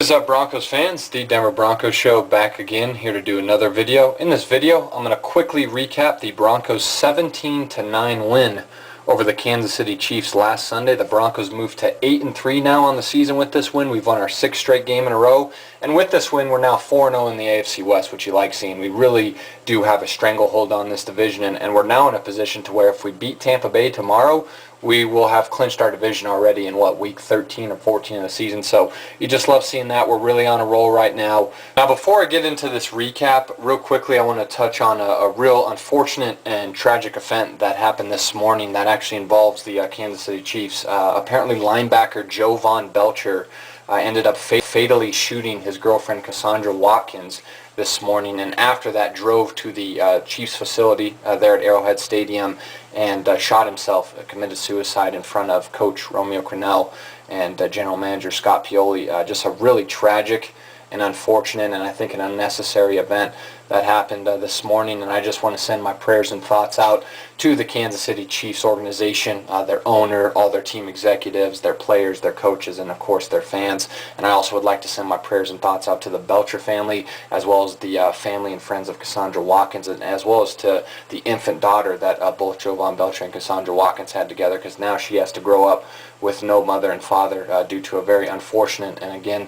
What is up, Broncos fans? The Denver Broncos show back again, here to do another video. In this video, I'm going to quickly recap the Broncos' 17-9 win over the Kansas City Chiefs last Sunday. The Broncos moved to 8-3 now on the season with this win. We've won our 6th straight game in a row. And with this win, we're now 4-0 in the AFC West, which you like seeing. We really do have a stranglehold on this division, and we're now in a position to where if we beat Tampa Bay tomorrow, we will have clinched our division already in, week 13 or 14 of the season. So you just love seeing that. We're really on a roll right now. Now, before I get into this recap, real quickly, I want to touch on a real unfortunate and tragic event that happened this morning that actually involves the Kansas City Chiefs. Apparently, linebacker Jovan Belcher ended up fatally shooting his girlfriend Cassandra Watkins this morning, and after that drove to the Chiefs facility there at Arrowhead Stadium and shot himself, committed suicide in front of Coach Romeo Crennel and General Manager Scott Pioli. Just a really tragic and unfortunate and I think an unnecessary event that happened this morning, and I just want to send my prayers and thoughts out to the Kansas City Chiefs organization, their owner, all their team executives, their players, their coaches, and of course their fans. And I also would like to send my prayers and thoughts out to the Belcher family, as well as the family and friends of Cassandra Watkins, and as well as to the infant daughter that both Jovan Belcher and Cassandra Watkins had together, because now she has to grow up with no mother and father due to a very unfortunate and, again,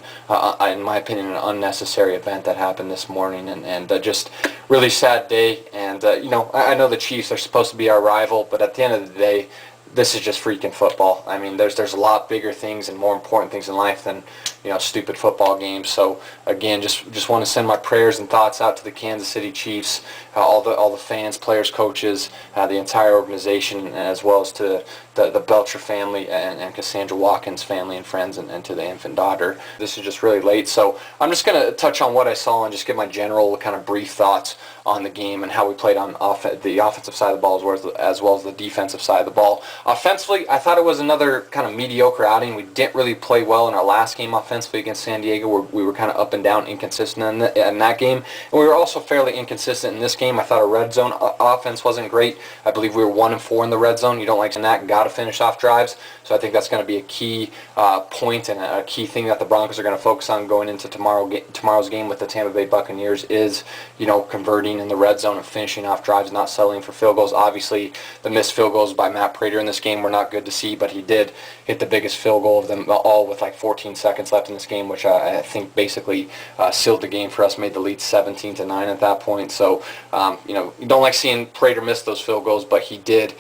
in my opinion, an unnecessary event that happened this morning, and just really sad day. And I know the Chiefs are supposed to be our rival, but at the end of the day, this is just freaking football. I mean, there's a lot bigger things and more important things in life than stupid football games. So again, just want to send my prayers and thoughts out to the Kansas City Chiefs, all the fans, players, coaches, the entire organization, as well as to the Belcher family and Cassandra Watkins family and friends, and to the infant daughter. This is just really late, so I'm just going to touch on what I saw and just give my general kind of brief thoughts on the game and how we played on the offensive side of the ball as well as the defensive side of the ball. Offensively, I thought it was another kind of mediocre outing. We didn't really play well in our last game offensively against San Diego, where we were kind of up and down, inconsistent in that game. And we were also fairly inconsistent in this game. I thought our red zone offense wasn't great. I believe we were 1-4 in the red zone. You don't like that, got to finish off drives. So I think that's going to be a key point and a key thing that the Broncos are going to focus on going into tomorrow's game with the Tampa Bay Buccaneers is, converting in the red zone and finishing off drives, not settling for field goals. Obviously, the missed field goals by Matt Prater in this game were not good to see, but he did hit the biggest field goal of them all with like 14 seconds left in this game, which I think basically sealed the game for us, made the lead 17-9 at that point. So, you don't like seeing Prater miss those field goals, but he did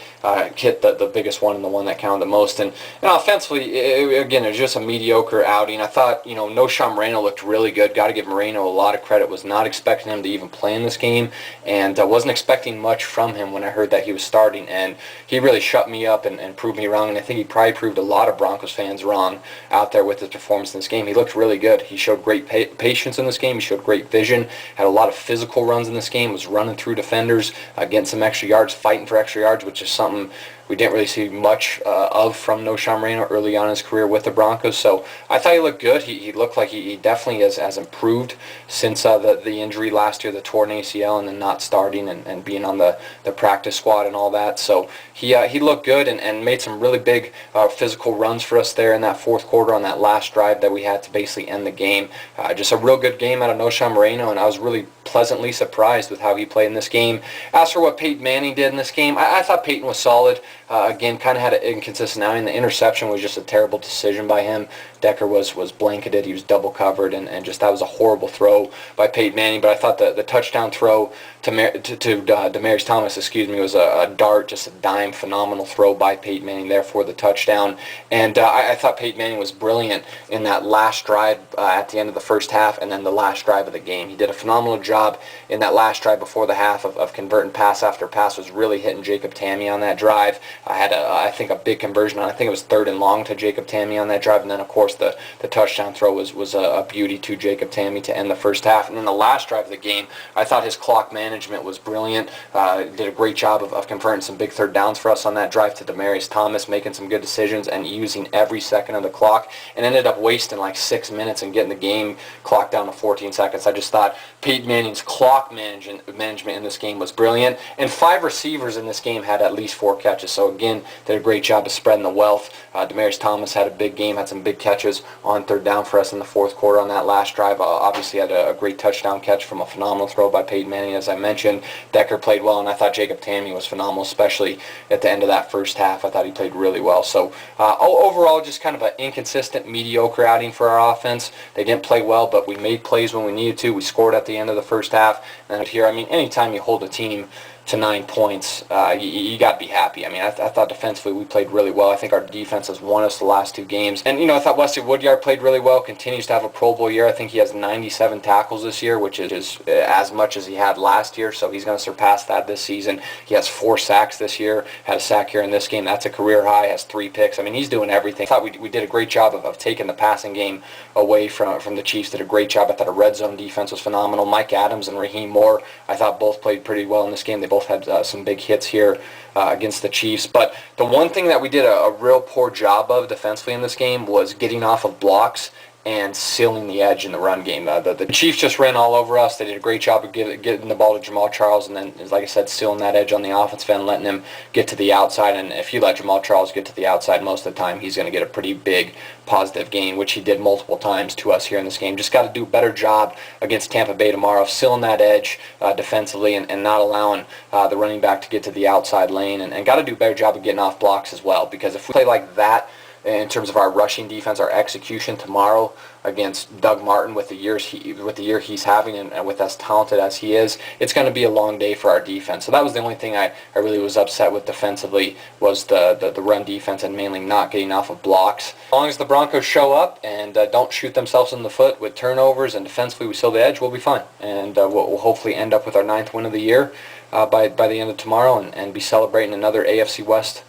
hit the biggest one and the one that counted the most. And offensively, again, it was just a mediocre outing. I thought, Noshawn Moreno looked really good. Got to give Moreno a lot of credit. Was not expecting him to even play in this game, and wasn't expecting much from him when I heard that he was starting. And he really shut me up and proved me wrong, and I think he probably proved a lot of Broncos fans wrong out there with his performance in this game. He looked really good. He showed great patience in this game. He showed great vision, had a lot of physical runs in this game, was running through defenders, getting some extra yards, fighting for extra yards, which is something we didn't really see much of from Noshawn Moreno early on in his career with the Broncos. So I thought he looked good. He looked like he definitely has improved since the injury last year, the torn ACL, and then not starting and being on the practice squad and all that. So he looked good and made some really big physical runs for us there in that fourth quarter on that last drive that we had to basically end the game. Just a real good game out of Noshawn Moreno, and I was really pleasantly surprised with how he played in this game. As for what Peyton Manning did in this game, I thought Peyton was solid. Again, kind of had an inconsistent outing. The interception was just a terrible decision by him. Decker was blanketed. He was double covered, and just that was a horrible throw by Peyton Manning. But I thought the touchdown throw to Demaryius Thomas, was a dart, just a dime, phenomenal throw by Peyton Manning there for the touchdown. And I thought Peyton Manning was brilliant in that last drive at the end of the first half, and then the last drive of the game. He did a phenomenal job in that last drive before the half of converting pass after pass. Was really hitting Jacob Tamme on that drive. I had I think a big conversion on, I think it was 3rd and long to Jacob Tamme on that drive, and then of course the touchdown throw was a beauty to Jacob Tamme to end the first half. And then the last drive of the game, I thought his clock management was brilliant. Did a great job of converting some big third downs for us on that drive to Demaryius Thomas, making some good decisions and using every second of the clock, and ended up wasting like 6 minutes and getting the game clock down to 14 seconds. I just thought Peyton Manning's clock management in this game was brilliant, and 5 receivers in this game had at least 4 catches. So again, did a great job of spreading the wealth. Demaryius Thomas had a big game, had some big catches catches on third down for us in the fourth quarter on that last drive. Obviously had a great touchdown catch from a phenomenal throw by Peyton Manning, as I mentioned. Decker played well, and I thought Jacob Tamme was phenomenal, especially at the end of that first half. I thought he played really well. So overall, just kind of an inconsistent, mediocre outing for our offense. They didn't play well, but we made plays when we needed to. We scored at the end of the first half. And here, I mean, anytime you hold a team to 9 points, you got to be happy. I mean, I thought defensively we played really well. I think our defense has won us the last 2 games. And, I thought Wesley Woodyard played really well, continues to have a Pro Bowl year. I think he has 97 tackles this year, which is as much as he had last year, so he's going to surpass that this season. He has 4 sacks this year, had a sack here in this game. That's a career high, has 3 picks. I mean, he's doing everything. I thought we did a great job of taking the passing game away from the Chiefs. Did a great job. I thought our red zone defense was phenomenal. Mike Adams and Raheem Moore, I thought both played pretty well in this game. They both had some big hits here against the Chiefs. But the one thing that we did a real poor job of defensively in this game was getting off of blocks and sealing the edge in the run game. The Chiefs just ran all over us. They did a great job of getting the ball to Jamal Charles, and then, like I said, sealing that edge on the offensive end, letting him get to the outside. And if you let Jamal Charles get to the outside most of the time, he's going to get a pretty big positive gain, which he did multiple times to us here in this game. Just got to do a better job against Tampa Bay tomorrow, sealing that edge defensively and not allowing the running back to get to the outside lane, and got to do a better job of getting off blocks as well, because if we play like that in terms of our rushing defense, our execution tomorrow against Doug Martin with the year he's having and with as talented as he is, it's going to be a long day for our defense. So that was the only thing I really was upset with defensively, was the run defense and mainly not getting off of blocks. As long as the Broncos show up and don't shoot themselves in the foot with turnovers and defensively we seal the edge, we'll be fine. And we'll hopefully end up with our 9th win of the year by the end of tomorrow and be celebrating another AFC West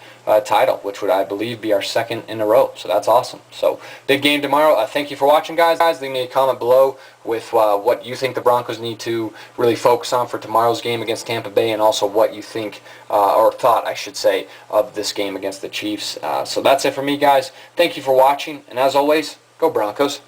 title, which would, I believe, be our 2nd in a row. So that's awesome. So big game tomorrow. Thank you for watching, guys. Leave me a comment below with what you think the Broncos need to really focus on for tomorrow's game against Tampa Bay, and also what you think, or thought, I should say, of this game against the Chiefs. So that's it for me, guys. Thank you for watching, and as always, go Broncos.